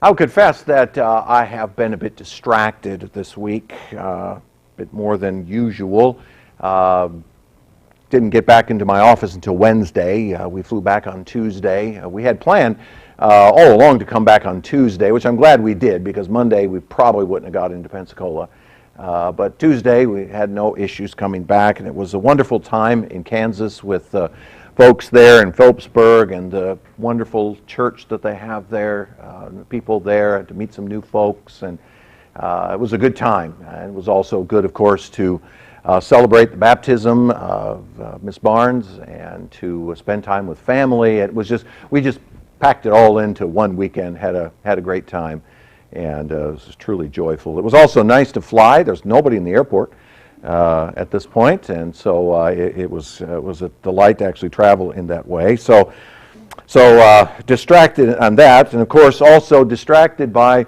I'll confess that I have been a bit distracted this week, a bit more than usual. Didn't get back into my office until Wednesday. We flew back on Tuesday. We had planned all along to come back on Tuesday, which I'm glad we did, because Monday we probably wouldn't have got into Pensacola. But Tuesday we had no issues coming back, and it was a wonderful time in Kansas with folks there in Phillipsburg and the wonderful church that they have there, the people there, to meet some new folks, and it was a good time. And it was also good, of course, to celebrate the baptism of Miss Barnes and to spend time with family. It was just, we just packed it all into one weekend, had a great time, and it was truly joyful. It was also nice to fly. There's nobody in the airport at this point, and so it was a delight to actually travel in that way. So distracted on that, and of course also distracted by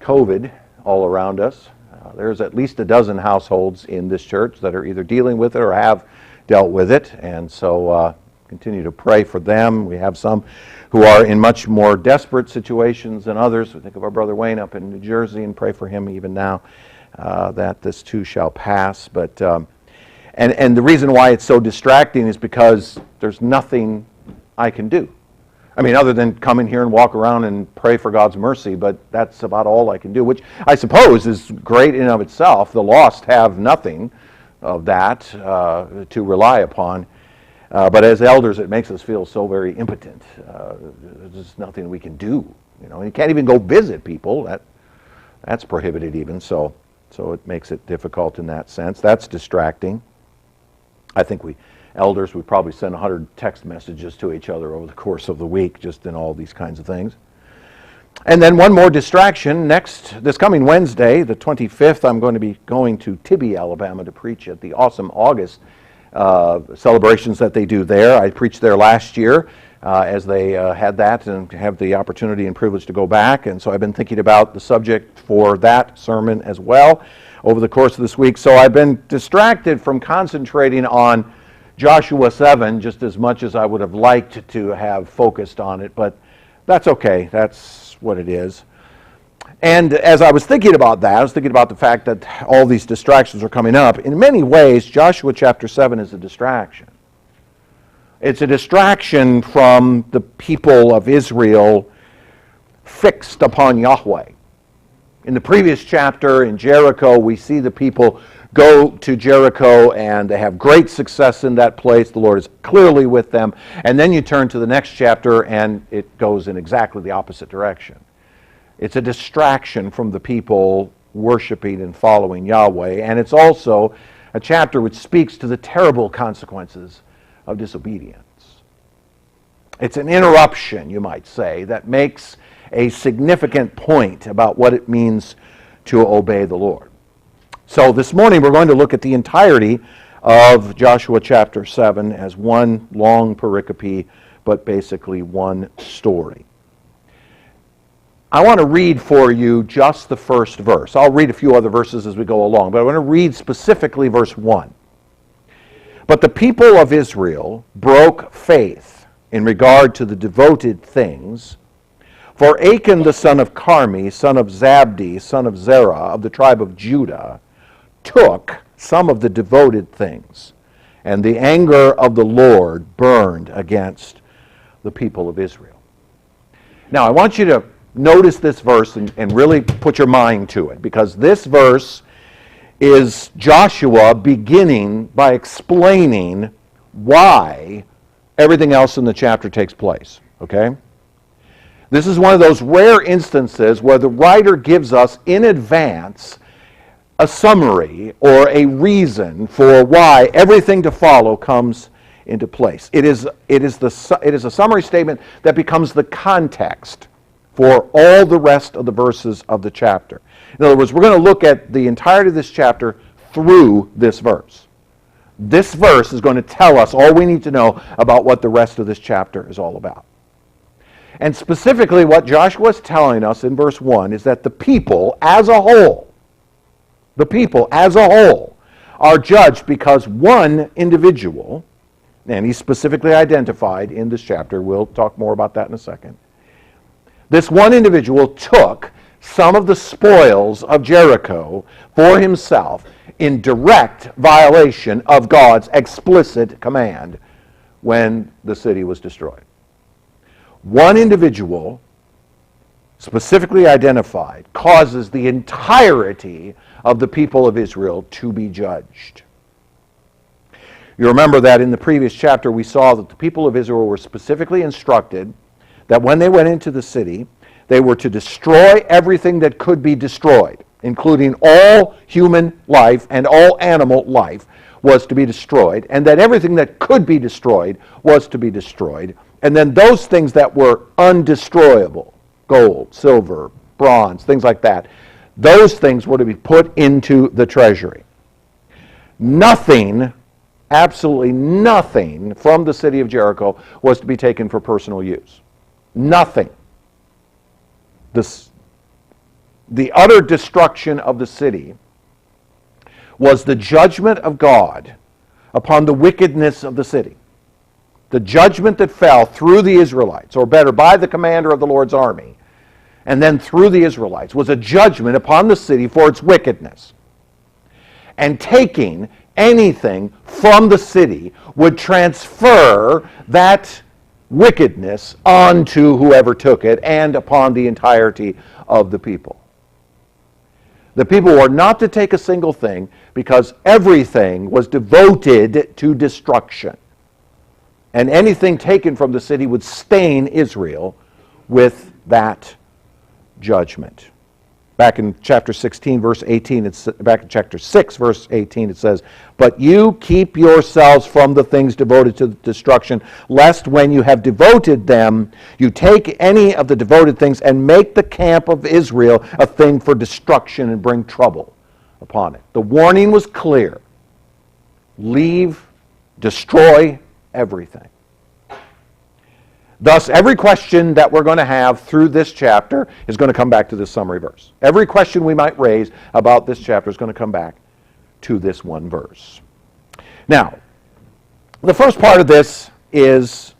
COVID all around us. There's at least a dozen households in this church that are either dealing with it or have dealt with it, and so continue to pray for them. We have some who are in much more desperate situations than others. We think of our brother Wayne up in New Jersey and pray for him even now. That this too shall pass. But and the reason why it's so distracting is because there's nothing I can do. I mean, other than come in here and walk around and pray for God's mercy, but that's about all I can do, which I suppose is great in and of itself. The lost have nothing of that to rely upon. But as elders, it makes us feel so very impotent. There's nothing we can do. You can't even go visit people. That's prohibited even. So it makes it difficult in that sense. That's distracting. I think we probably send 100 text messages to each other over the course of the week, just in all these kinds of things. And then one more distraction. This coming Wednesday, the 25th, I'm going to be going to Tibby, Alabama to preach at the awesome August celebrations that they do there. I preached there last year as they had that, and have the opportunity and privilege to go back. And so I've been thinking about the subject for that sermon as well over the course of this week. So I've been distracted from concentrating on Joshua 7 just as much as I would have liked to have focused on it, but that's okay. That's what it is. And as I was thinking about that, I was thinking about the fact that all these distractions are coming up. In many ways, Joshua chapter 7 is a distraction. It's a distraction from the people of Israel fixed upon Yahweh. In the previous chapter in Jericho, we see the people go to Jericho and they have great success in that place. The Lord is clearly with them. And then you turn to the next chapter and it goes in exactly the opposite direction. It's a distraction from the people worshiping and following Yahweh. And it's also a chapter which speaks to the terrible consequences of disobedience. It's an interruption, you might say, that makes a significant point about what it means to obey the Lord. So this morning we're going to look at the entirety of Joshua chapter 7 as one long pericope, but basically one story. I want to read for you just the first verse. I'll read a few other verses as we go along, but I want to read specifically verse 1. But the people of Israel broke faith in regard to the devoted things, for Achan the son of Carmi, son of Zabdi, son of Zerah, of the tribe of Judah, took some of the devoted things, and the anger of the Lord burned against the people of Israel. Now, I want you to notice this verse and really put your mind to it, because this verse is Joshua beginning by explaining why everything else in the chapter takes place, okay? This is one of those rare instances where the writer gives us in advance a summary or a reason for why everything to follow comes into place. It is a summary statement that becomes the context for all the rest of the verses of the chapter. In other words, we're going to look at the entirety of this chapter through this verse. This verse is going to tell us all we need to know about what the rest of this chapter is all about. And specifically what Joshua is telling us in verse 1 is that the people as a whole are judged because one individual, and he's specifically identified in this chapter, we'll talk more about that in a second, This one individual took some of the spoils of Jericho for himself in direct violation of God's explicit command when the city was destroyed. One individual, specifically identified, causes the entirety of the people of Israel to be judged. You remember that in the previous chapter we saw that the people of Israel were specifically instructed that when they went into the city, they were to destroy everything that could be destroyed, including all human life and all animal life was to be destroyed, and that everything that could be destroyed was to be destroyed. And then those things that were undestroyable, gold, silver, bronze, things like that, those things were to be put into the treasury. Nothing, absolutely nothing from the city of Jericho was to be taken for personal use. Nothing. The utter destruction of the city was the judgment of God upon the wickedness of the city. The judgment that fell through the Israelites, or better, by the commander of the Lord's army, and then through the Israelites, was a judgment upon the city for its wickedness. And taking anything from the city would transfer that wickedness onto whoever took it and upon the entirety of the people. The people were not to take a single thing because everything was devoted to destruction. And anything taken from the city would stain Israel with that judgment. Back in chapter 16, verse 18, back in chapter 6, verse 18, it says, "But you keep yourselves from the things devoted to destruction, lest when you have devoted them, you take any of the devoted things and make the camp of Israel a thing for destruction and bring trouble upon it." The warning was clear. Leave, destroy everything. Thus, every question that we're going to have through this chapter is going to come back to this summary verse. Every question we might raise about this chapter is going to come back to this one verse. Now, the first part of this is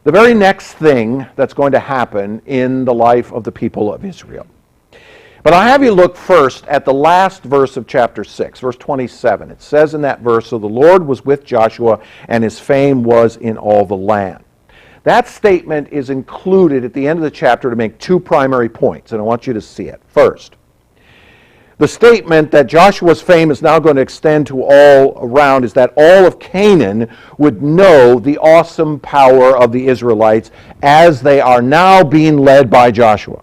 the very next thing that's going to happen in the life of the people of Israel. But I'll have you look first at the last verse of chapter 6, verse 27. It says in that verse, "So the Lord was with Joshua, and his fame was in all the land." That statement is included at the end of the chapter to make two primary points, and I want you to see it. First, the statement that Joshua's fame is now going to extend to all around is that all of Canaan would know the awesome power of the Israelites as they are now being led by Joshua.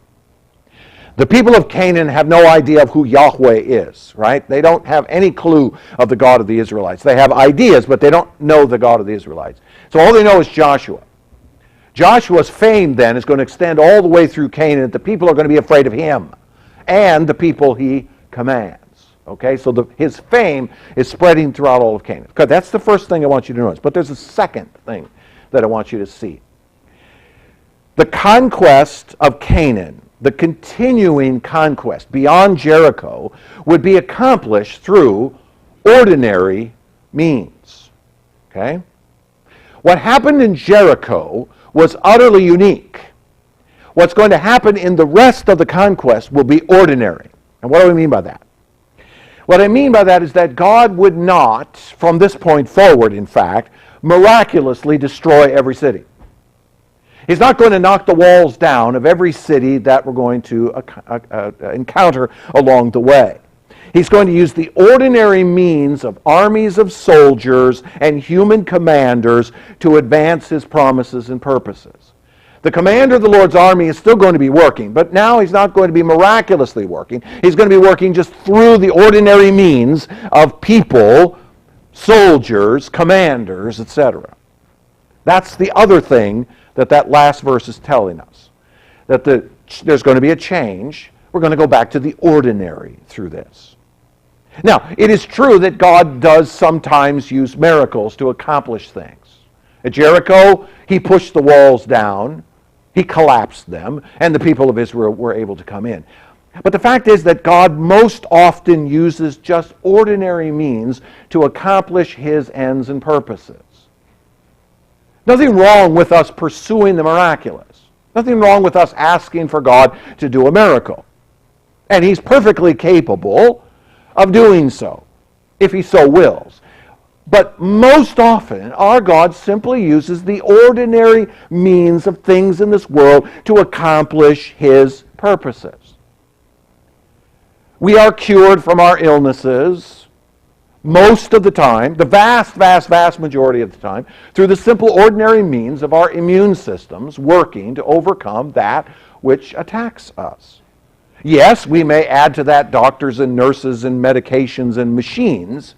The people of Canaan have no idea of who Yahweh is, right? They don't have any clue of the God of the Israelites. They have ideas, but they don't know the God of the Israelites. So all they know is Joshua. Joshua's fame then is going to extend all the way through Canaan. The people are going to be afraid of him and the people he commands. Okay, so his fame is spreading throughout all of Canaan. Okay, that's the first thing I want you to notice. But there's a second thing that I want you to see. The conquest of Canaan, the continuing conquest beyond Jericho, would be accomplished through ordinary means. Okay? What happened in Jericho was utterly unique. What's going to happen in the rest of the conquest will be ordinary. And what do I mean by that? What I mean by that is that God would not, from this point forward, in fact, miraculously destroy every city. He's not going to knock the walls down of every city that we're going to encounter along the way. He's going to use the ordinary means of armies of soldiers and human commanders to advance his promises and purposes. The commander of the Lord's army is still going to be working, but now he's not going to be miraculously working. He's going to be working just through the ordinary means of people, soldiers, commanders, etc. That's the other thing that last verse is telling us. That there's going to be a change. We're going to go back to the ordinary through this. Now, it is true that God does sometimes use miracles to accomplish things. At Jericho, he pushed the walls down, he collapsed them, and the people of Israel were able to come in. But the fact is that God most often uses just ordinary means to accomplish his ends and purposes. Nothing wrong with us pursuing the miraculous. Nothing wrong with us asking for God to do a miracle. And He's perfectly capable of doing so, if He so wills. But most often, our God simply uses the ordinary means of things in this world to accomplish His purposes. We are cured from our illnesses most of the time, the vast, vast, vast majority of the time, through the simple ordinary means of our immune systems working to overcome that which attacks us. Yes, we may add to that doctors and nurses and medications and machines,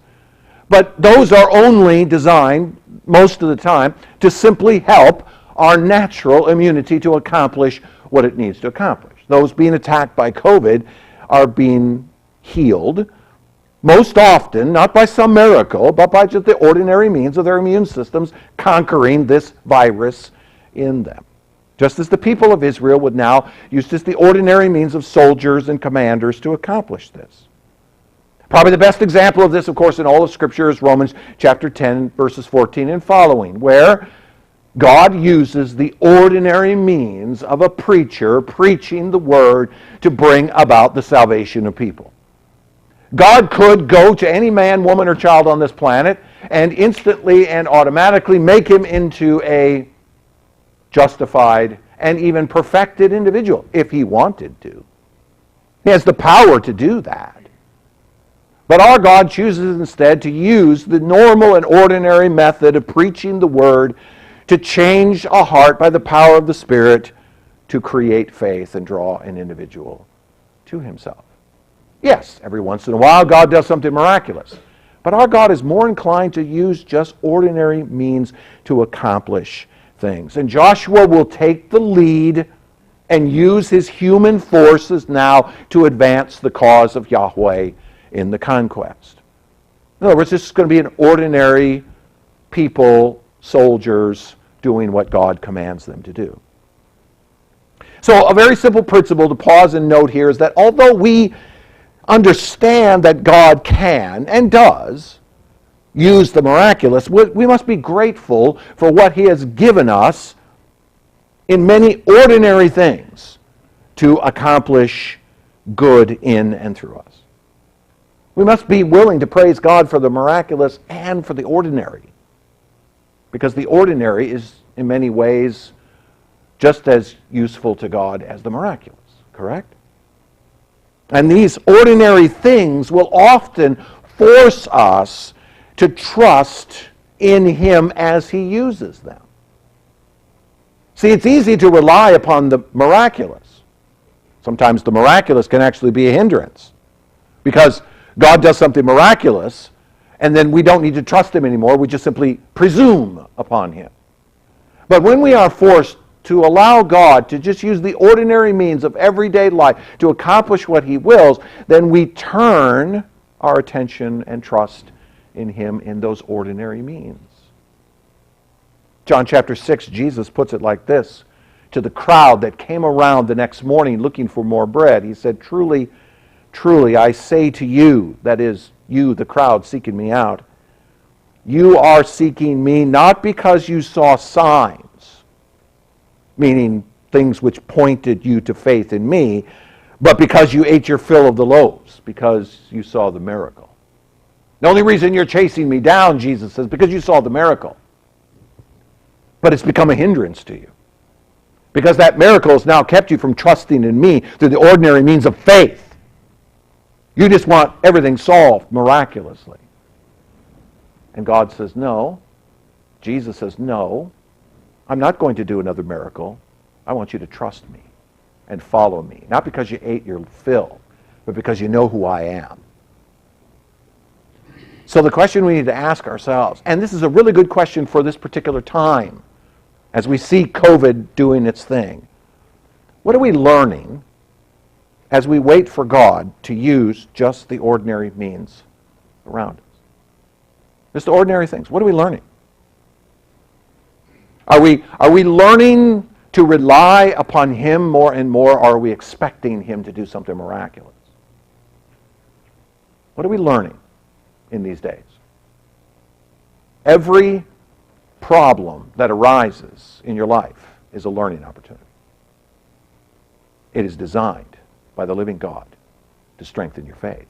but those are only designed, most of the time, to simply help our natural immunity to accomplish what it needs to accomplish. Those being attacked by COVID are being healed, most often, not by some miracle, but by just the ordinary means of their immune systems conquering this virus in them. Just as the people of Israel would now use just the ordinary means of soldiers and commanders to accomplish this. Probably the best example of this, of course, in all of Scripture is Romans chapter 10, verses 14 and following, where God uses the ordinary means of a preacher preaching the word to bring about the salvation of people. God could go to any man, woman, or child on this planet and instantly and automatically make him into a justified and even perfected individual if he wanted to. He has the power to do that. But our God chooses instead to use the normal and ordinary method of preaching the word to change a heart by the power of the Spirit to create faith and draw an individual to Himself. Yes, every once in a while God does something miraculous. But our God is more inclined to use just ordinary means to accomplish things. And Joshua will take the lead and use his human forces now to advance the cause of Yahweh in the conquest. In other words, this is going to be an ordinary people, soldiers, doing what God commands them to do. So a very simple principle to pause and note here is that although we understand that God can and does use the miraculous, we must be grateful for what He has given us in many ordinary things to accomplish good in and through us. We must be willing to praise God for the miraculous and for the ordinary, because the ordinary is in many ways just as useful to God as the miraculous, correct? And these ordinary things will often force us to trust in Him as He uses them. See, it's easy to rely upon the miraculous. Sometimes the miraculous can actually be a hindrance, because God does something miraculous, and then we don't need to trust Him anymore. We just simply presume upon Him. But when we are forced to allow God to just use the ordinary means of everyday life to accomplish what He wills, then we turn our attention and trust in Him in those ordinary means. John chapter 6, Jesus puts it like this to the crowd that came around the next morning looking for more bread. He said, "Truly, truly, I say to you," that is, you, the crowd seeking me out, "you are seeking me not because you saw signs," meaning things which pointed you to faith in me, "but because you ate your fill of the loaves, because you saw the miracle." The only reason you're chasing me down, Jesus says, because you saw the miracle. But it's become a hindrance to you, because that miracle has now kept you from trusting in me through the ordinary means of faith. You just want everything solved miraculously. And God says, no. Jesus says, no. I'm not going to do another miracle. I want you to trust me and follow me. Not because you ate your fill, but because you know who I am. So the question we need to ask ourselves, and this is a really good question for this particular time, as we see COVID doing its thing, what are we learning as we wait for God to use just the ordinary means around us? Just the ordinary things. What are we learning? Are we learning to rely upon Him more and more, or are we expecting Him to do something miraculous? What are we learning in these days? Every problem that arises in your life is a learning opportunity. It is designed by the living God to strengthen your faith.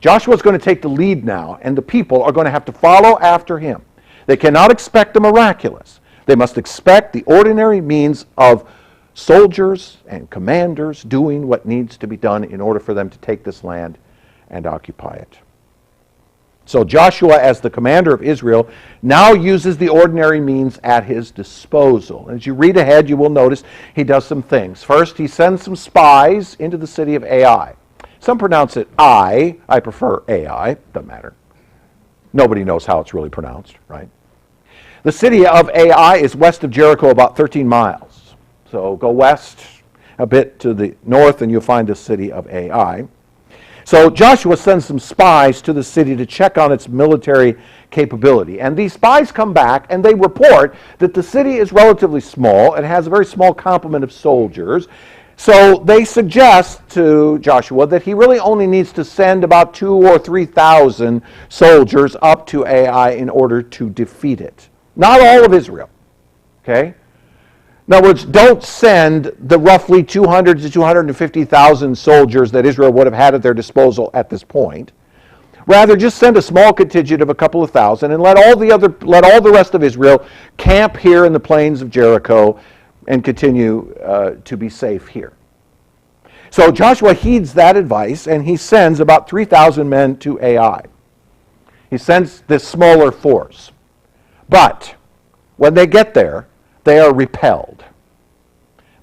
Joshua's going to take the lead now, and the people are going to have to follow after him. They cannot expect the miraculous. They must expect the ordinary means of soldiers and commanders doing what needs to be done in order for them to take this land and occupy it. So Joshua, as the commander of Israel, now uses the ordinary means at his disposal. As you read ahead, you will notice he does some things. First, he sends some spies into the city of Ai. Some pronounce it I prefer Ai, doesn't matter. Nobody knows how it's really pronounced, right? The city of Ai is west of Jericho about 13 miles. So go west a bit to the north and you'll find the city of Ai. So Joshua sends some spies to the city to check on its military capability. And these spies come back and they report that the city is relatively small and has a very small complement of soldiers. So they suggest to Joshua that he really only needs to send about 2,000 or 3,000 soldiers up to Ai in order to defeat it. Not all of Israel. Okay? In other words, don't send the roughly 200 to 250,000 soldiers that Israel would have had at their disposal at this point. Rather, just send a small contingent of a couple of thousand and let all the rest of Israel camp here in the plains of Jericho and continue to be safe here. So Joshua heeds that advice and he sends about 3,000 men to Ai. He sends this smaller force. But when they get there, they are repelled.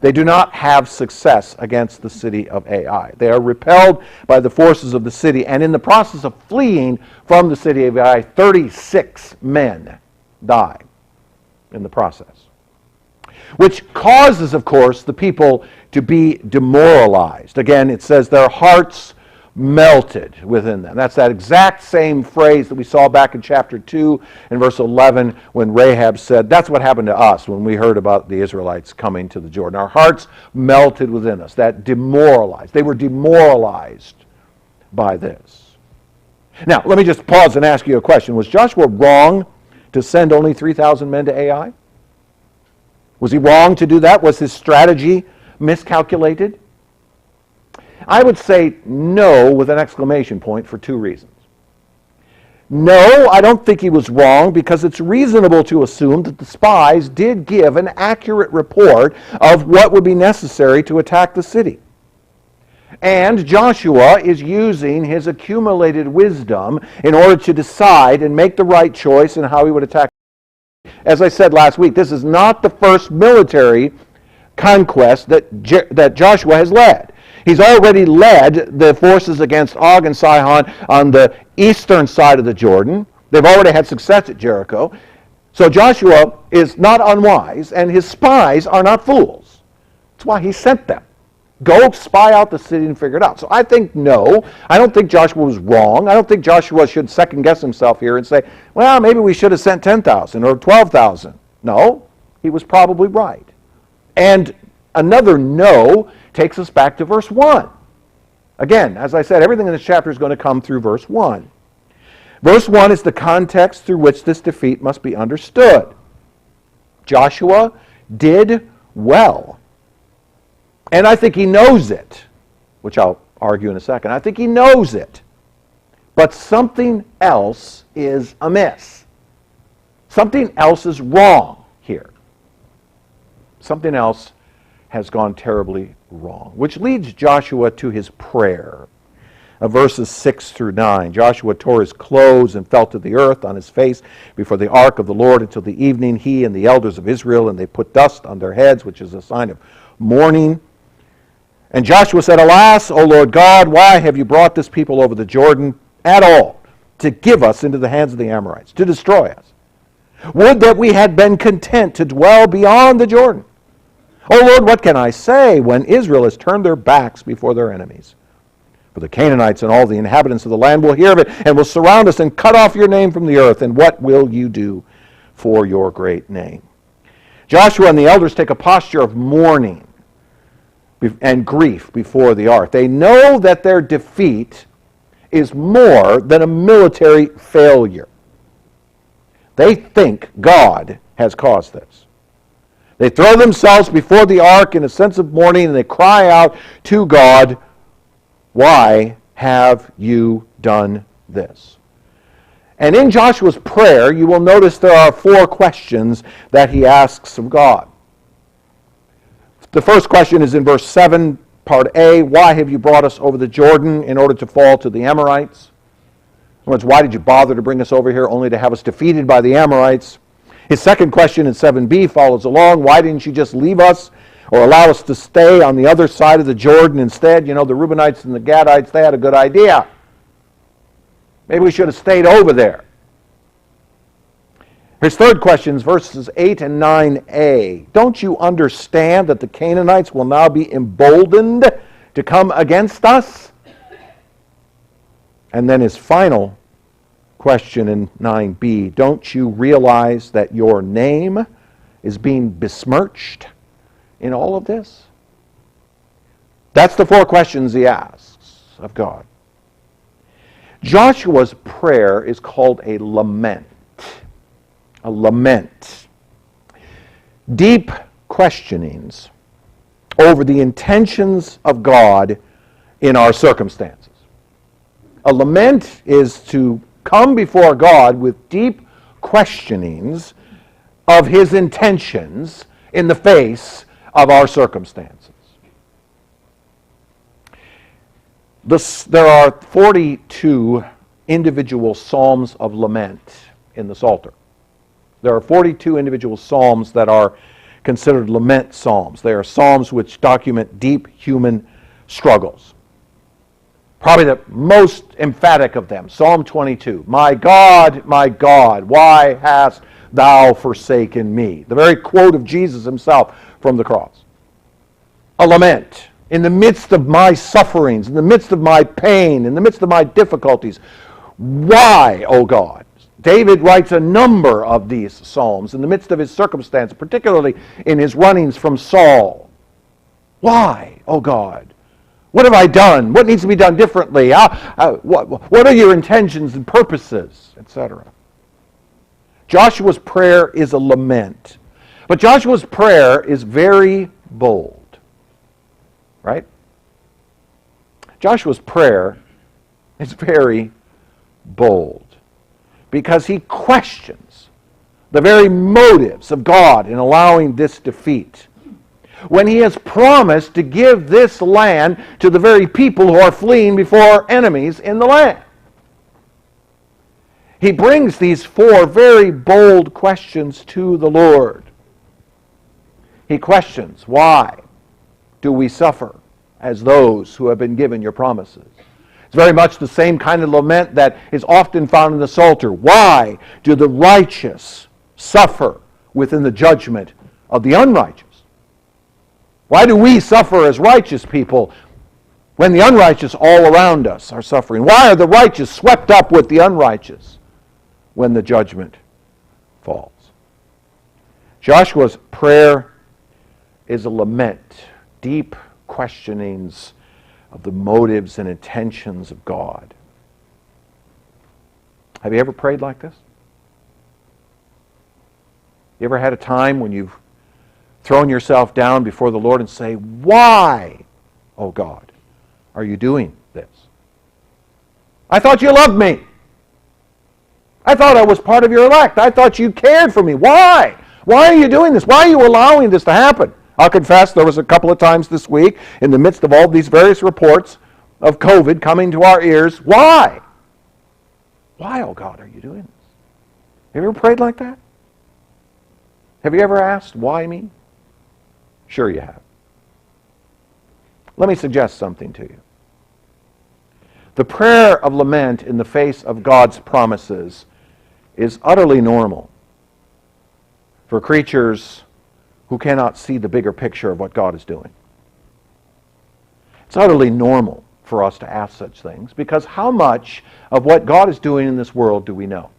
They do not have success against the city of Ai. They are repelled by the forces of the city, and in the process of fleeing from the city of Ai, 36 men die in the process. Which causes, of course, the people to be demoralized. Again, it says their hearts melted within them. That's that exact same phrase that we saw back in chapter 2 in verse 11 when Rahab said, that's what happened to us when we heard about the Israelites coming to the Jordan. Our hearts melted within us. That demoralized. They were demoralized by this. Now, let me just pause and ask you a question. Was Joshua wrong to send only 3,000 men to Ai? Was he wrong to do that? Was his strategy miscalculated? I would say no with an exclamation point for two reasons. No, I don't think he was wrong because it's reasonable to assume that the spies did give an accurate report of what would be necessary to attack the city. And Joshua is using his accumulated wisdom in order to decide and make the right choice in how he would attack. As I said last week, this is not the first military conquest that Joshua has led. He's already led the forces against Og and Sihon on the eastern side of the Jordan. They've already had success at Jericho. So Joshua is not unwise, and his spies are not fools. That's why he sent them. Go spy out the city and figure it out. So I think no. I don't think Joshua was wrong. I don't think Joshua should second guess himself here and say, well, maybe we should have sent 10,000 or 12,000. No, he was probably right. And another no takes us back to verse 1. Again, as I said, everything in this chapter is going to come through verse 1. Verse 1 is the context through which this defeat must be understood. Joshua did well. And I think he knows it, which I'll argue in a second. I think he knows it. But something else is amiss. Something else is wrong here. Something else has gone terribly wrong, which leads Joshua to his prayer. Verses 6 through 9. Joshua tore his clothes and fell to the earth on his face before the ark of the Lord until the evening, he and the elders of Israel, and they put dust on their heads, which is a sign of mourning. And Joshua said, Alas, O Lord God, why have you brought this people over the Jordan at all to give us into the hands of the Amorites, to destroy us? Would that we had been content to dwell beyond the Jordan. O Lord, what can I say when Israel has turned their backs before their enemies? For the Canaanites and all the inhabitants of the land will hear of it and will surround us and cut off your name from the earth. And what will you do for your great name? Joshua and the elders take a posture of mourning and grief before the ark. They know that their defeat is more than a military failure. They think God has caused this. They throw themselves before the ark in a sense of mourning, and they cry out to God, "Why have you done this?" And in Joshua's prayer, you will notice there are 4 questions that he asks of God. The first question is in verse 7, part A, "Why have you brought us over the Jordan in order to fall to the Amorites?" In other words, why did you bother to bring us over here only to have us defeated by the Amorites? His second question in 7b follows along. Why didn't you just leave us or allow us to stay on the other side of the Jordan instead? You know, the Reubenites and the Gadites, they had a good idea. Maybe we should have stayed over there. His third question is verses 8 and 9a. Don't you understand that the Canaanites will now be emboldened to come against us? And then his final question in 9b, don't you realize that your name is being besmirched in all of this? That's the 4 questions he asks of God. Joshua's prayer is called a lament. A lament. Deep questionings over the intentions of God in our circumstances. A lament is to come before God with deep questionings of His intentions in the face of our circumstances. There are 42 individual psalms of lament in the Psalter. There are 42 individual psalms that are considered lament psalms. They are psalms which document deep human struggles. Probably the most emphatic of them, Psalm 22. My God, why hast thou forsaken me? The very quote of Jesus himself from the cross. A lament. In the midst of my sufferings, in the midst of my pain, in the midst of my difficulties, why, O God? David writes a number of these psalms in the midst of his circumstance, particularly in his runnings from Saul. Why, O God? What have I done? What needs to be done differently? What are your intentions and purposes, etc.? Joshua's prayer is a lament. But Joshua's prayer is very bold. Right? Joshua's prayer is very bold because he questions the very motives of God in allowing this defeat, when he has promised to give this land to the very people who are fleeing before enemies in the land. He brings these 4 very bold questions to the Lord. He questions, why do we suffer as those who have been given your promises? It's very much the same kind of lament that is often found in the Psalter. Why do the righteous suffer within the judgment of the unrighteous? Why do we suffer as righteous people when the unrighteous all around us are suffering? Why are the righteous swept up with the unrighteous when the judgment falls? Joshua's prayer is a lament, deep questionings of the motives and intentions of God. Have you ever prayed like this? You ever had a time when you've thrown yourself down before the Lord and say, why, oh God, are you doing this? I thought you loved me. I thought I was part of your elect. I thought you cared for me. Why? Why are you doing this? Why are you allowing this to happen? I'll confess there was a couple of times this week in the midst of all these various reports of COVID coming to our ears. Why? Why, oh God, are you doing this? Have you ever prayed like that? Have you ever asked, why me? Sure you have. Let me suggest something to you. The prayer of lament in the face of God's promises is utterly normal for creatures who cannot see the bigger picture of what God is doing. It's utterly normal for us to ask such things because how much of what God is doing in this world do we know?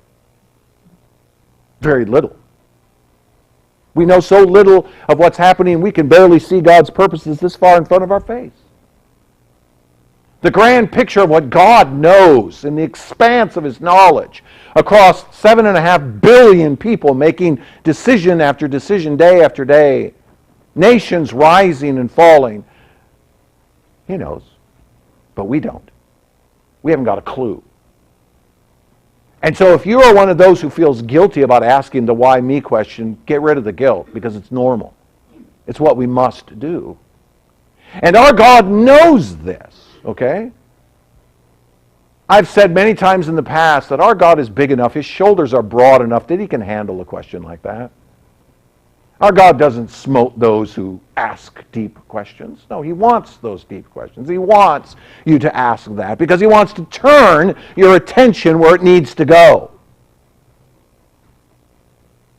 Very little. We know so little of what's happening, we can barely see God's purposes this far in front of our face. The grand picture of what God knows in the expanse of his knowledge across 7.5 billion people making decision after decision, day after day, nations rising and falling. He knows, but we don't. We haven't got a clue. And so if you are one of those who feels guilty about asking the why me question, get rid of the guilt, because it's normal. It's what we must do. And our God knows this, okay? I've said many times in the past that our God is big enough, his shoulders are broad enough that he can handle a question like that. Our God doesn't smote those who ask deep questions. No, he wants those deep questions. He wants you to ask that because he wants to turn your attention where it needs to go.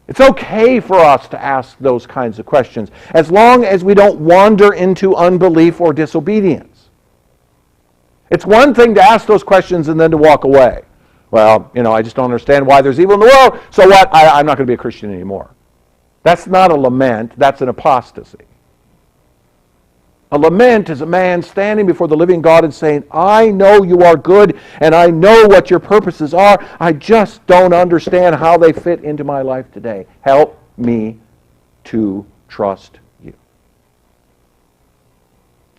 It's okay for us to ask those kinds of questions as long as we don't wander into unbelief or disobedience. It's one thing to ask those questions and then to walk away. Well, I just don't understand why there's evil in the world, so what? I'm not going to be a Christian anymore. That's not a lament, that's an apostasy. A lament is a man standing before the living God and saying, I know you are good and I know what your purposes are. I just don't understand how they fit into my life today. Help me to trust you.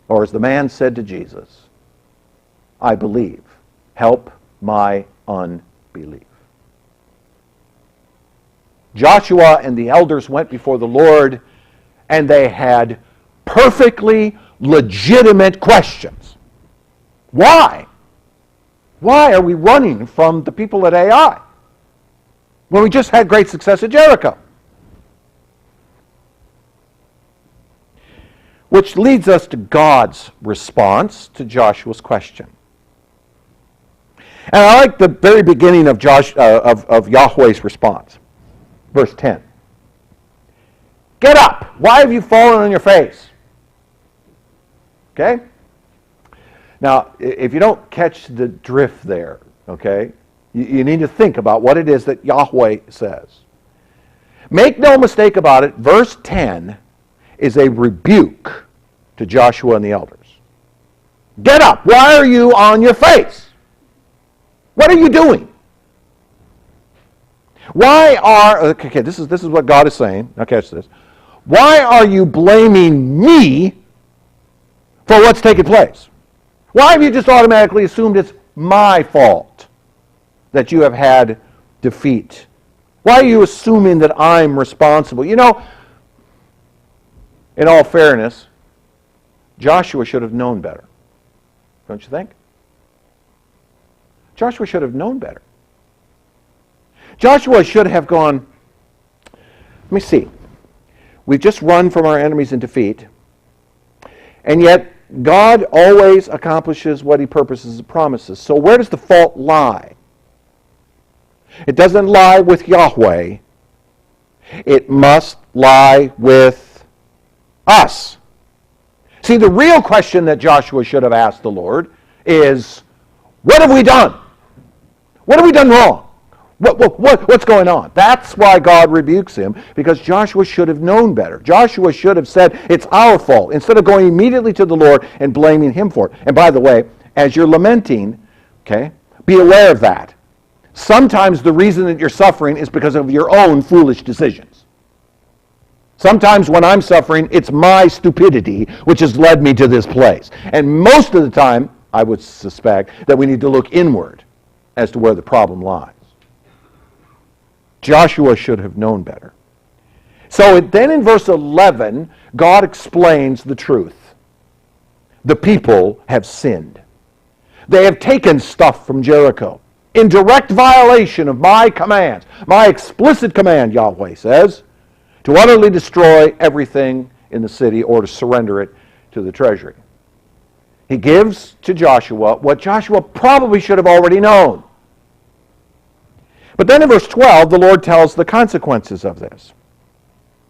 Or as the man said to Jesus, I believe. Help my unbelief. Joshua and the elders went before the Lord and they had perfectly legitimate questions. Why? Why are we running from the people at Ai when we just had great success at Jericho? Which leads us to God's response to Joshua's question. And I like the very beginning of Yahweh's response. Verse 10. Get up! Why have you fallen on your face? Okay? Now, if you don't catch the drift there, okay, you need to think about what it is that Yahweh says. Make no mistake about it, verse 10 is a rebuke to Joshua and the elders. Get up! Why are you on your face? What are you doing? This is what God is saying. Now catch this. Why are you blaming me for what's taken place? Why have you just automatically assumed it's my fault that you have had defeat? Why are you assuming that I'm responsible? In all fairness, Joshua should have known better. Don't you think? Joshua should have known better. Joshua should have gone, let me see. We've just run from our enemies in defeat, and yet God always accomplishes what he purposes and promises. So where does the fault lie? It doesn't lie with Yahweh. It must lie with us. See, the real question that Joshua should have asked the Lord is, what have we done? What have we done wrong? What's going on? That's why God rebukes him, because Joshua should have known better. Joshua should have said, it's our fault, instead of going immediately to the Lord and blaming him for it. And by the way, as you're lamenting, okay, be aware of that. Sometimes the reason that you're suffering is because of your own foolish decisions. Sometimes when I'm suffering, it's my stupidity which has led me to this place. And most of the time, I would suspect that we need to look inward as to where the problem lies. Joshua should have known better. So then in verse 11, God explains the truth. The people have sinned. They have taken stuff from Jericho in direct violation of my commands, my explicit command, Yahweh says, to utterly destroy everything in the city or to surrender it to the treasury. He gives to Joshua what Joshua probably should have already known. But then in verse 12, the Lord tells the consequences of this.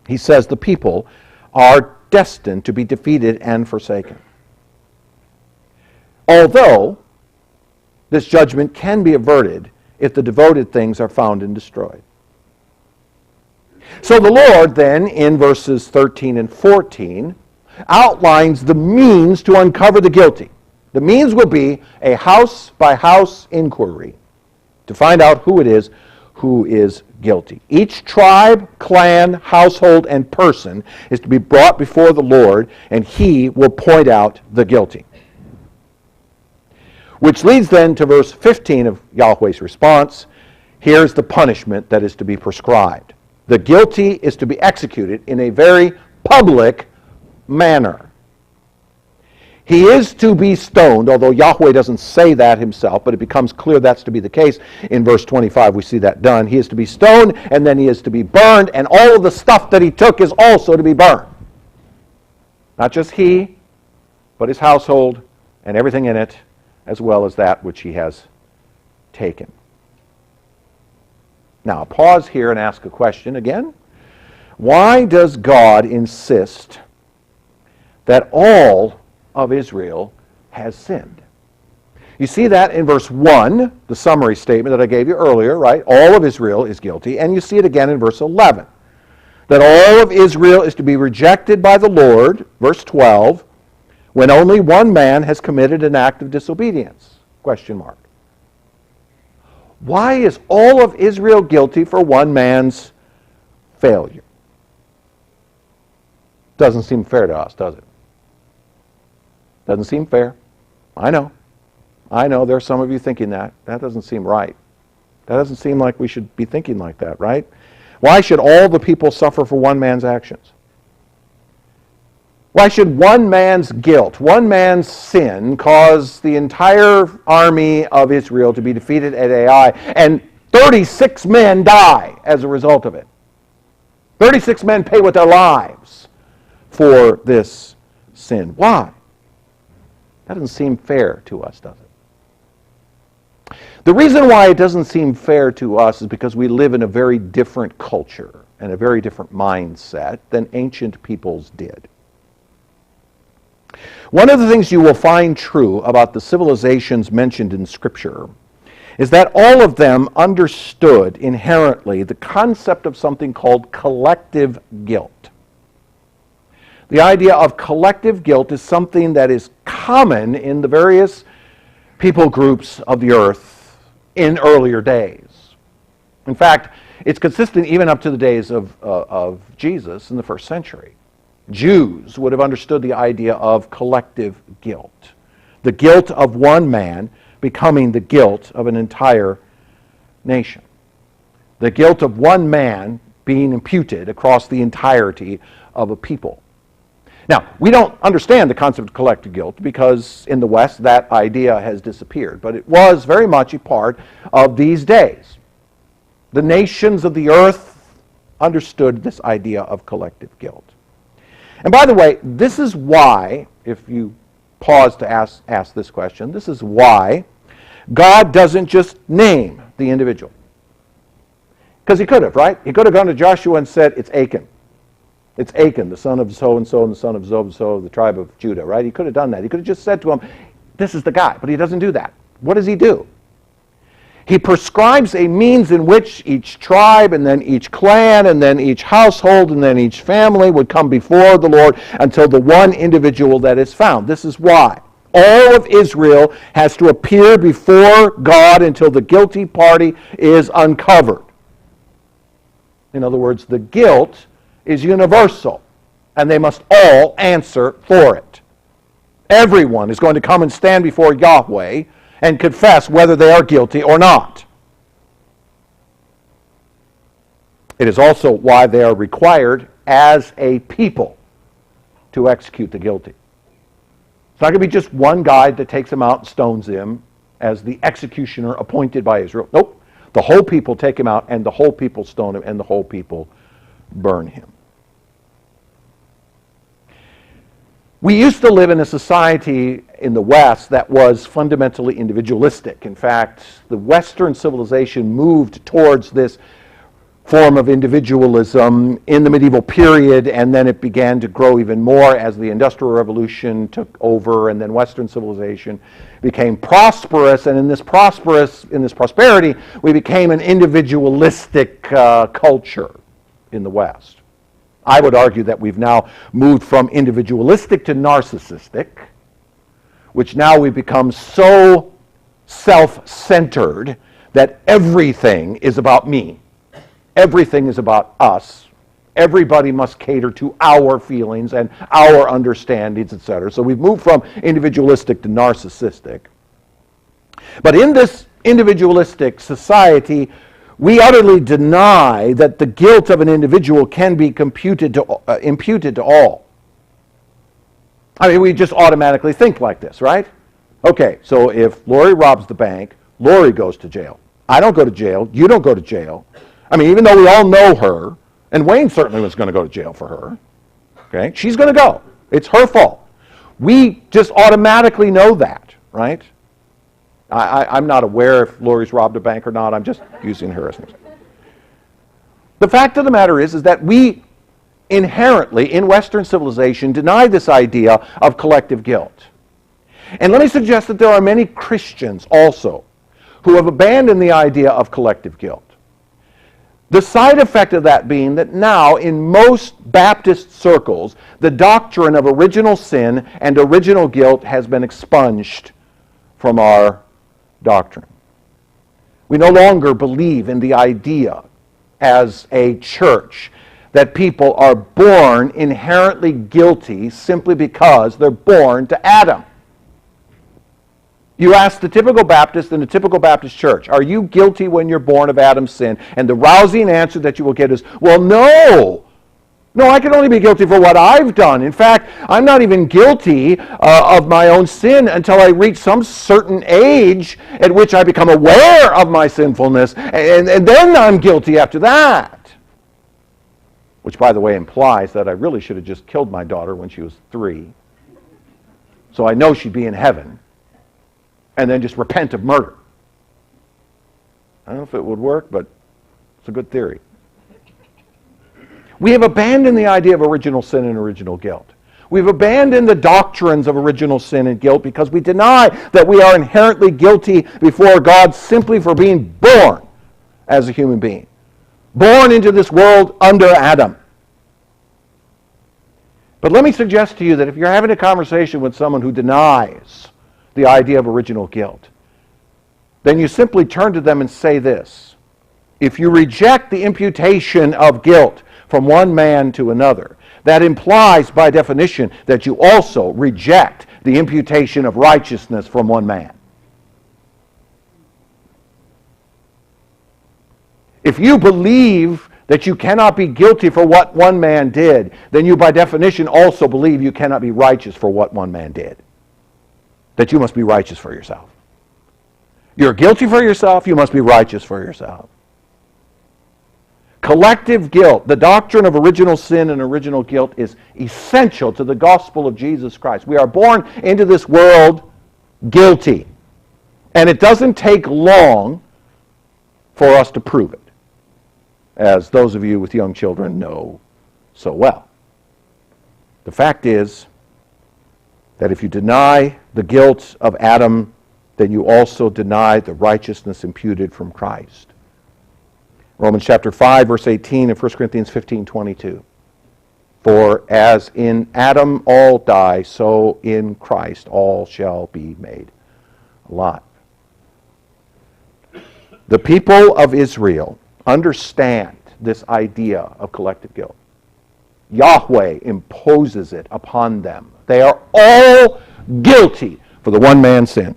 He says the people are destined to be defeated and forsaken. Although this judgment can be averted if the devoted things are found and destroyed. So the Lord then, in verses 13 and 14, outlines the means to uncover the guilty. The means will be a house-by-house inquiry to find out who it is who is guilty. Each tribe, clan, household, and person is to be brought before the Lord, and he will point out the guilty. Which leads then to verse 15 of Yahweh's response. Here's the punishment that is to be prescribed. The guilty is to be executed in a very public manner. He is to be stoned, although Yahweh doesn't say that himself, but it becomes clear that's to be the case. In verse 25, we see that done. He is to be stoned, and then he is to be burned, and all of the stuff that he took is also to be burned. Not just he, but his household and everything in it, as well as that which he has taken. Now, pause here and ask a question again. Why does God insist that all of Israel has sinned? You see that in verse 1, the summary statement that I gave you earlier, right? All of Israel is guilty. And you see it again in verse 11, that all of Israel is to be rejected by the Lord, verse 12, when only one man has committed an act of disobedience? Question mark. Why is all of Israel guilty for one man's failure? Doesn't seem fair to us, does it? Doesn't seem fair. I know. There are some of you thinking that. That doesn't seem right. That doesn't seem like we should be thinking like that, right? Why should all the people suffer for one man's actions? Why should one man's guilt, one man's sin, cause the entire army of Israel to be defeated at Ai, and 36 men die as a result of it? 36 men pay with their lives for this sin. Why? That doesn't seem fair to us, does it? The reason why it doesn't seem fair to us is because we live in a very different culture and a very different mindset than ancient peoples did. One of the things you will find true about the civilizations mentioned in Scripture is that all of them understood inherently the concept of something called collective guilt. The idea of collective guilt is something that is common in the various people groups of the earth in earlier days. In fact, it's consistent even up to the days of Jesus in the first century. Jews would have understood the idea of collective guilt. The guilt of one man becoming the guilt of an entire nation. The guilt of one man being imputed across the entirety of a people. Now, we don't understand the concept of collective guilt because in the West that idea has disappeared, but it was very much a part of these days. The nations of the earth understood this idea of collective guilt. And by the way, this is why, if you pause to ask this question, this is why God doesn't just name the individual. Because he could have, right? He could have gone to Joshua and said, it's Achan. It's Achan, the son of so-and-so and the son of so-and-so of the tribe of Judah, right? He could have done that. He could have just said to him, this is the guy. But he doesn't do that. What does he do? He prescribes a means in which each tribe and then each clan and then each household and then each family would come before the Lord until the one individual that is found. This is why. All of Israel has to appear before God until the guilty party is uncovered. In other words, the guilt is universal, and they must all answer for it. Everyone is going to come and stand before Yahweh and confess whether they are guilty or not. It is also why they are required as a people to execute the guilty. It's not going to be just one guy that takes him out and stones him as the executioner appointed by Israel. Nope. The whole people take him out, and the whole people stone him, and the whole people burn him. We used to live in a society in the West that was fundamentally individualistic. In fact, the Western civilization moved towards this form of individualism in the medieval period, and then it began to grow even more as the Industrial Revolution took over, and then Western civilization became prosperous, and in this prosperity, we became an individualistic culture in the West. I would argue that we've now moved from individualistic to narcissistic. which now we become so self-centered that everything is about me. Everything is about us. Everybody must cater to our feelings and our understandings, etc. So we've moved from individualistic to narcissistic. But in this individualistic society, we utterly deny that the guilt of an individual can be imputed to all. I mean, we just automatically think like this, right? Okay, so if Lori robs the bank, Lori goes to jail. I don't go to jail. You don't go to jail. I mean, even though we all know her, and Wayne certainly was going to go to jail for her, okay? She's going to go. It's her fault. We just automatically know that, right? I'm not aware if Lori's robbed a bank or not. I'm just using her as an example. The fact of the matter is that we inherently, in Western civilization, deny this idea of collective guilt. And let me suggest that there are many Christians also who have abandoned the idea of collective guilt. The side effect of that being that now, in most Baptist circles, the doctrine of original sin and original guilt has been expunged from our doctrine. We no longer believe in the idea as a church that people are born inherently guilty simply because they're born to Adam. You ask the typical Baptist in the typical Baptist church, are you guilty when you're born of Adam's sin? And the rousing answer that you will get is, well, no. No, I can only be guilty for what I've done. In fact, I'm not even guilty of my own sin until I reach some certain age at which I become aware of my sinfulness, and then I'm guilty after that. Which, by the way, implies that I really should have just killed my daughter when she was 3. So I know she'd be in heaven. And then just repent of murder. I don't know if it would work, but it's a good theory. We have abandoned the idea of original sin and original guilt. We've abandoned the doctrines of original sin and guilt because we deny that we are inherently guilty before God simply for being born as a human being. Born into this world under Adam. But let me suggest to you that if you're having a conversation with someone who denies the idea of original guilt, then you simply turn to them and say this: if you reject the imputation of guilt from one man to another, that implies by definition that you also reject the imputation of righteousness from one man. If you believe that you cannot be guilty for what one man did, then you by definition also believe you cannot be righteous for what one man did. That you must be righteous for yourself. You're guilty for yourself, you must be righteous for yourself. Collective guilt, the doctrine of original sin and original guilt, is essential to the gospel of Jesus Christ. We are born into this world guilty. And it doesn't take long for us to prove it, as those of you with young children know so well. The fact is that if you deny the guilt of Adam, then you also deny the righteousness imputed from Christ. Romans chapter 5, verse 18, and 1 Corinthians 15:22. For as in Adam all die, so in Christ all shall be made alive. The people of Israel understand this idea of collective guilt. Yahweh imposes it upon them. They are all guilty for the one man's sin.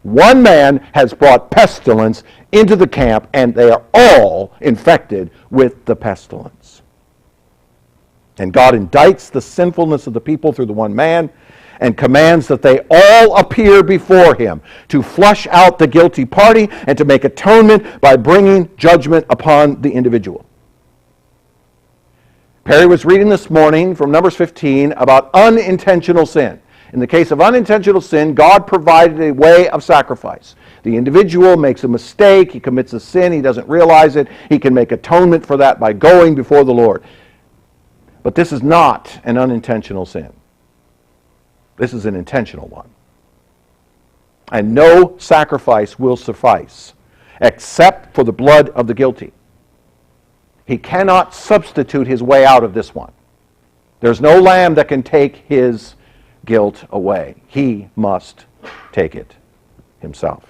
One man has brought pestilence into the camp, and they are all infected with the pestilence. And God indicts the sinfulness of the people through the one man and commands that they all appear before him to flush out the guilty party and to make atonement by bringing judgment upon the individual. Perry was reading this morning from Numbers 15 about unintentional sin. In the case of unintentional sin, God provided a way of sacrifice. The individual makes a mistake, he commits a sin, he doesn't realize it, he can make atonement for that by going before the Lord. But this is not an unintentional sin. This is an intentional one. And no sacrifice will suffice except for the blood of the guilty. He cannot substitute his way out of this one. There's no lamb that can take his guilt away. He must take it himself.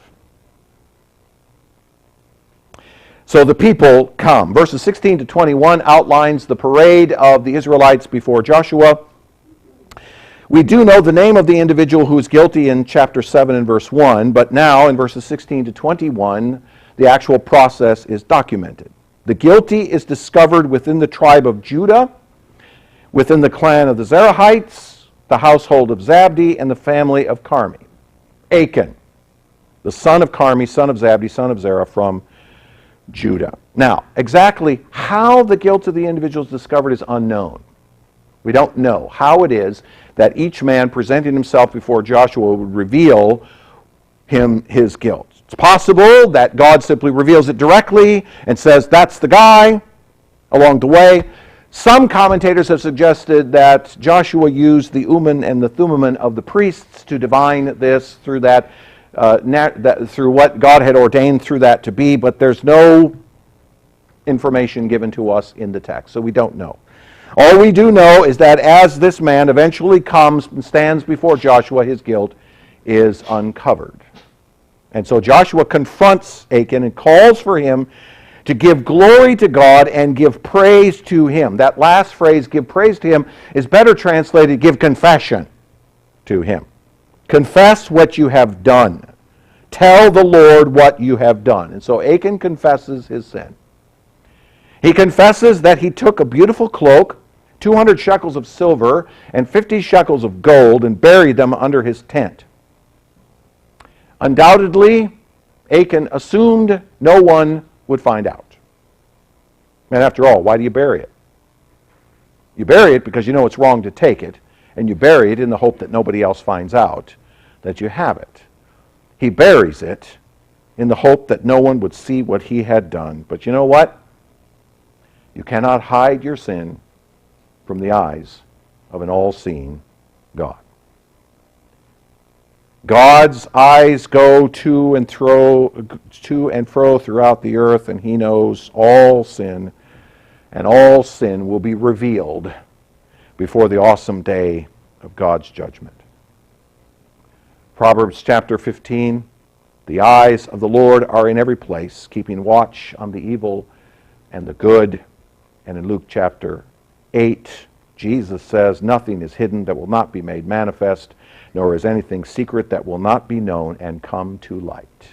So the people come. Verses 16 to 21 outlines the parade of the Israelites before Joshua. We do know the name of the individual who is guilty in chapter 7 and verse 1, but now in verses 16 to 21, the actual process is documented. The guilty is discovered within the tribe of Judah, within the clan of the Zerahites, the household of Zabdi, and the family of Carmi. Achan, the son of Carmi, son of Zabdi, son of Zerah, from Judah. Now, exactly how the guilt of the individual is discovered is unknown. We don't know how it is that each man presenting himself before Joshua would reveal his guilt. It's possible that God simply reveals it directly and says, that's the guy, along the way. Some commentators have suggested that Joshua used the Urim and the Thummim of the priests to divine this through through what God had ordained through that to be, but there's no information given to us in the text, so we don't know. All we do know is that as this man eventually comes and stands before Joshua, his guilt is uncovered. And so Joshua confronts Achan and calls for him to give glory to God and give praise to him. That last phrase, give praise to him, is better translated, give confession to him. Confess what you have done. Tell the Lord what you have done. And so Achan confesses his sin. He confesses that he took a beautiful cloak, 200 shekels of silver, and 50 shekels of gold, and buried them under his tent. Undoubtedly, Achan assumed no one would find out. And after all, why do you bury it? You bury it because you know it's wrong to take it, and you bury it in the hope that nobody else finds out that you have it. He buries it in the hope that no one would see what he had done. But you know what? You cannot hide your sin from the eyes of an all-seeing God. God's eyes go to and fro throughout the earth, and he knows all sin, and all sin will be revealed before the awesome day of God's judgment. Proverbs chapter 15, the eyes of the Lord are in every place, keeping watch on the evil and the good. And in Luke chapter 8, Jesus says, nothing is hidden that will not be made manifest, nor is anything secret that will not be known and come to light.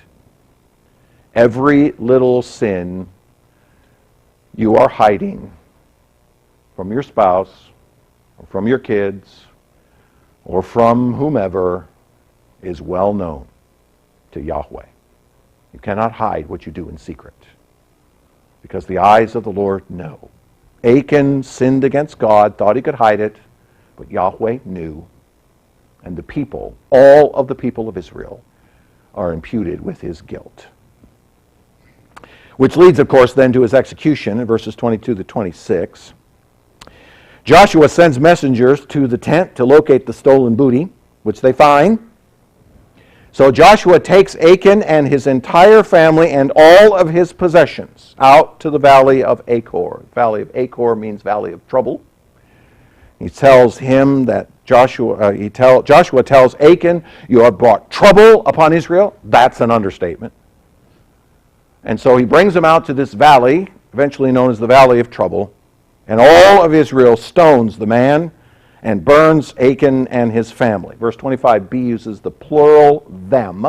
Every little sin you are hiding from your spouse, or from your kids, or from whomever is well known to Yahweh. You cannot hide what you do in secret, because the eyes of the Lord know. Achan sinned against God, thought he could hide it, but Yahweh knew. And the people, all of the people of Israel, are imputed with his guilt. Which leads, of course, then to his execution in verses 22 to 26. Joshua sends messengers to the tent to locate the stolen booty, which they find. So Joshua takes Achan and his entire family and all of his possessions out to the valley of Achor. Valley of Achor means valley of trouble. He tells him that Joshua tells Achan, you have brought trouble upon Israel. That's an understatement. And so he brings him out to this valley, eventually known as the Valley of Trouble, and all of Israel stones the man and burns Achan and his family. Verse 25b uses the plural them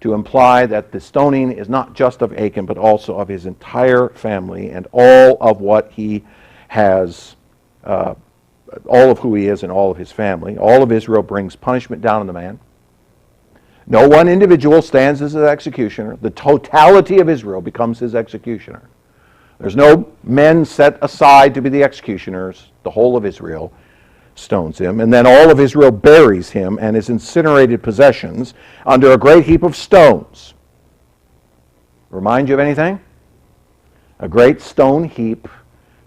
to imply that the stoning is not just of Achan, but also of his entire family and all of what he has, all of who he is and all of his family. All of Israel brings punishment down on the man. No one individual stands as his executioner. The totality of Israel becomes his executioner. There's no men set aside to be the executioners. The whole of Israel stones him, and then all of Israel buries him and his incinerated possessions under a great heap of stones. Remind you of anything? A great stone heap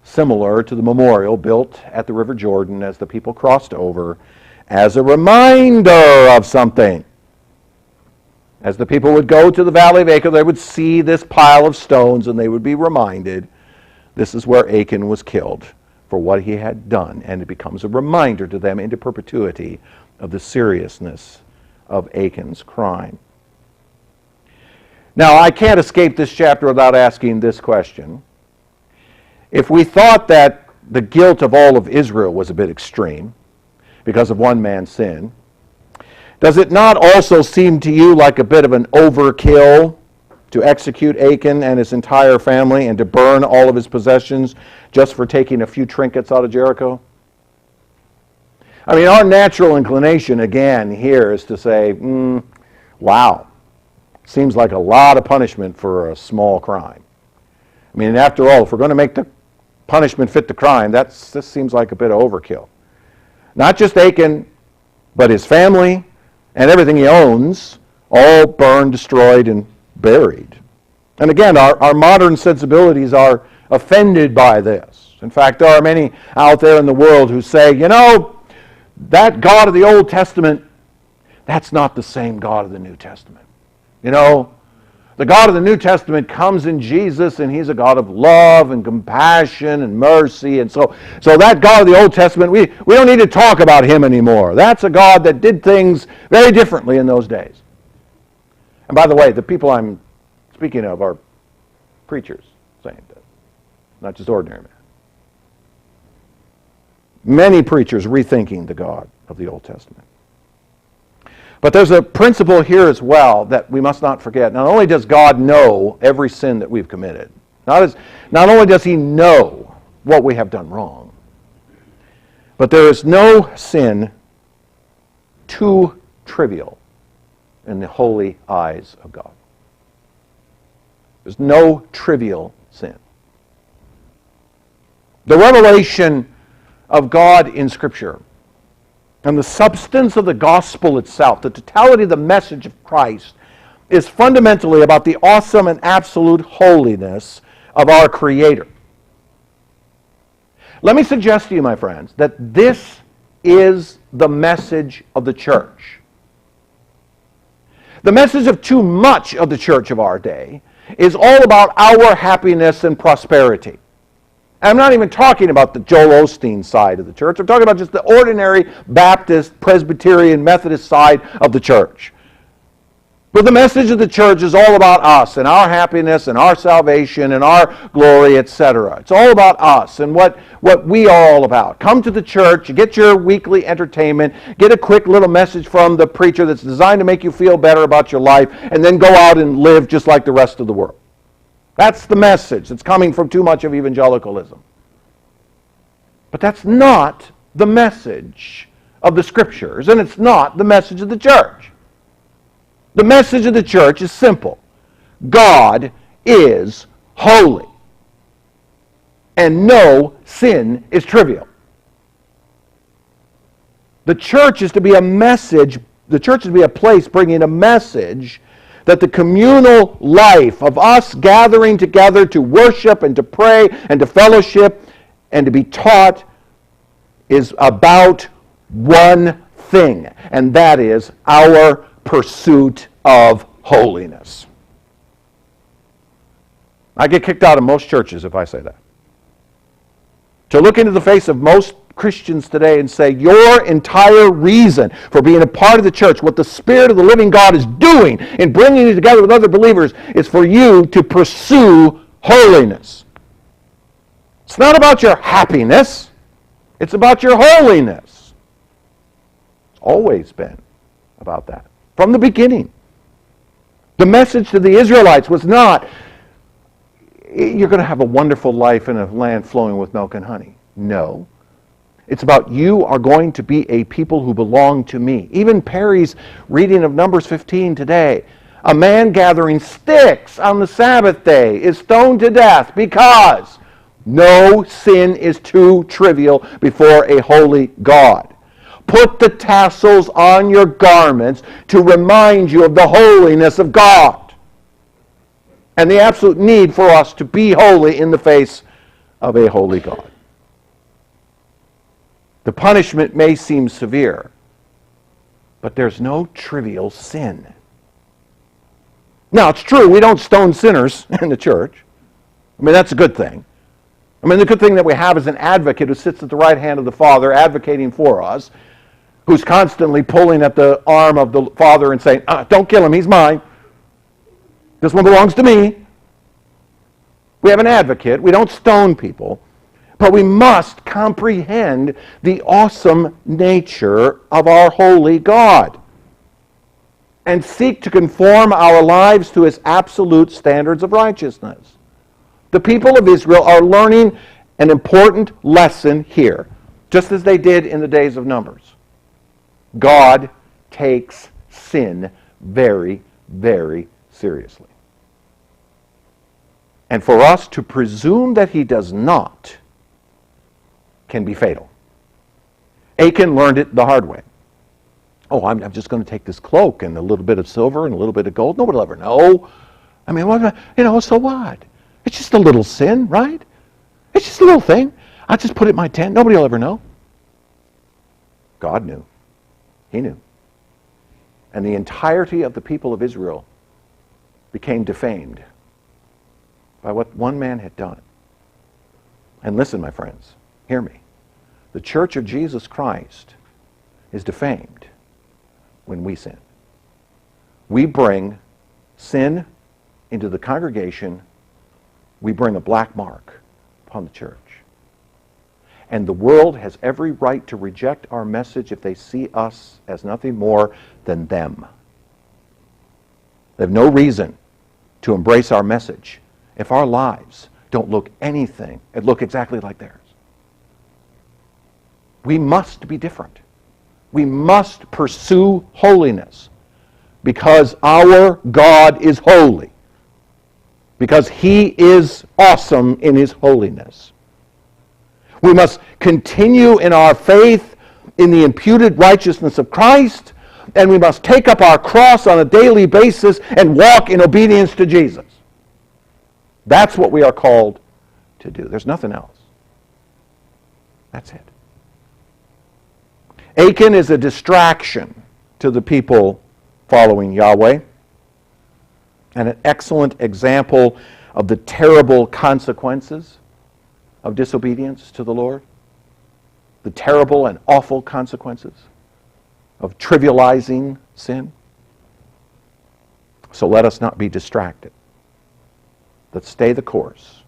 similar to the memorial built at the River Jordan as the people crossed over as a reminder of something. As the people would go to the Valley of Achor, they would see this pile of stones and they would be reminded this is where Achan was killed for what he had done, and it becomes a reminder to them into perpetuity of the seriousness of Achan's crime. Now, I can't escape this chapter without asking this question. If we thought that the guilt of all of Israel was a bit extreme because of one man's sin, does it not also seem to you like a bit of an overkill to execute Achan and his entire family and to burn all of his possessions just for taking a few trinkets out of Jericho? I mean, our natural inclination, again, here is to say, wow, seems like a lot of punishment for a small crime. I mean, after all, if we're going to make the punishment fit the crime, this seems like a bit of overkill. Not just Achan, but his family and everything he owns, all burned, destroyed, and buried. And again, our modern sensibilities are offended by this. In fact, there are many out there in the world who say, that God of the Old Testament, that's not the same God of the New Testament. The God of the New Testament comes in Jesus, and he's a God of love and compassion and mercy. And so that God of the Old Testament, we don't need to talk about him anymore. That's a God that did things very differently in those days. And by the way, the people I'm speaking of are preachers saying that, not just ordinary men. Many preachers rethinking the God of the Old Testament. But there's a principle here as well that we must not forget. Not only does God know every sin that we've committed, not only does he know what we have done wrong, but there is no sin too trivial in the holy eyes of God. There's no trivial sin. The revelation of God in Scripture and the substance of the gospel itself, the totality of the message of Christ, is fundamentally about the awesome and absolute holiness of our Creator. Let me suggest to you, my friends, that this is the message of the church. The message of too much of the church of our day is all about our happiness and prosperity. I'm not even talking about the Joel Osteen side of the church. I'm talking about just the ordinary Baptist, Presbyterian, Methodist side of the church. But the message of the church is all about us and our happiness and our salvation and our glory, etc. It's all about us and what we are all about. Come to the church, get your weekly entertainment, get a quick little message from the preacher that's designed to make you feel better about your life, and then go out and live just like the rest of the world. That's the message that's coming from too much of evangelicalism. But that's not the message of the Scriptures, and it's not the message of the church. The message of the church is simple. God is holy, and no sin is trivial. The church is to be a message, the church is to be a place bringing a message that the communal life of us gathering together to worship and to pray and to fellowship and to be taught is about one thing, and that is our pursuit of holiness. I get kicked out of most churches if I say that. To look into the face of most Christians today and say, your entire reason for being a part of the church, what the Spirit of the living God is doing in bringing you together with other believers, is for you to pursue holiness. It's not about your happiness. It's about your holiness. It's always been about that. From the beginning. The message to the Israelites was not, you're going to have a wonderful life in a land flowing with milk and honey. No. It's about you are going to be a people who belong to me. Even Perry's reading of Numbers 15 today. A man gathering sticks on the Sabbath day is stoned to death because no sin is too trivial before a holy God. Put the tassels on your garments to remind you of the holiness of God and the absolute need for us to be holy in the face of a holy God. The punishment may seem severe, but there's no trivial sin. Now, it's true, we don't stone sinners in the church. I mean, that's a good thing. I mean, the good thing that we have is an advocate who sits at the right hand of the Father advocating for us, who's constantly pulling at the arm of the father and saying, don't kill him, he's mine. This one belongs to me. We have an advocate. We don't stone people. But we must comprehend the awesome nature of our holy God and seek to conform our lives to his absolute standards of righteousness. The people of Israel are learning an important lesson here, just as they did in the days of Numbers. God takes sin very, very seriously. And for us to presume that he does not can be fatal. Achan learned it the hard way. Oh, I'm just going to take this cloak and a little bit of silver and a little bit of gold. Nobody will ever know. I mean, so what? It's just a little sin, right? It's just a little thing. I'll just put it in my tent. Nobody will ever know. God knew. He knew. And the entirety of the people of Israel became defamed by what one man had done. And listen, my friends, hear me. The church of Jesus Christ is defamed when we sin. We bring sin into the congregation. We bring a black mark upon the church. And the world has every right to reject our message if they see us as nothing more than them. They have no reason to embrace our message if our lives don't look anything, and look exactly like theirs. We must be different. We must pursue holiness because our God is holy, because he is awesome in his holiness. We must continue in our faith in the imputed righteousness of Christ, and we must take up our cross on a daily basis and walk in obedience to Jesus. That's what we are called to do. There's nothing else. That's it. Achan is a distraction to the people following Yahweh, and an excellent example of the terrible consequences of disobedience to the Lord, the terrible and awful consequences of trivializing sin. So let us not be distracted. Let's stay the course,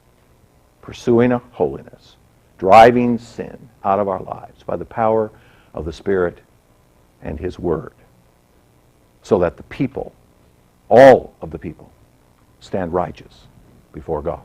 pursuing a holiness, driving sin out of our lives by the power of the Spirit and his word, so that the people, all of the people, stand righteous before God.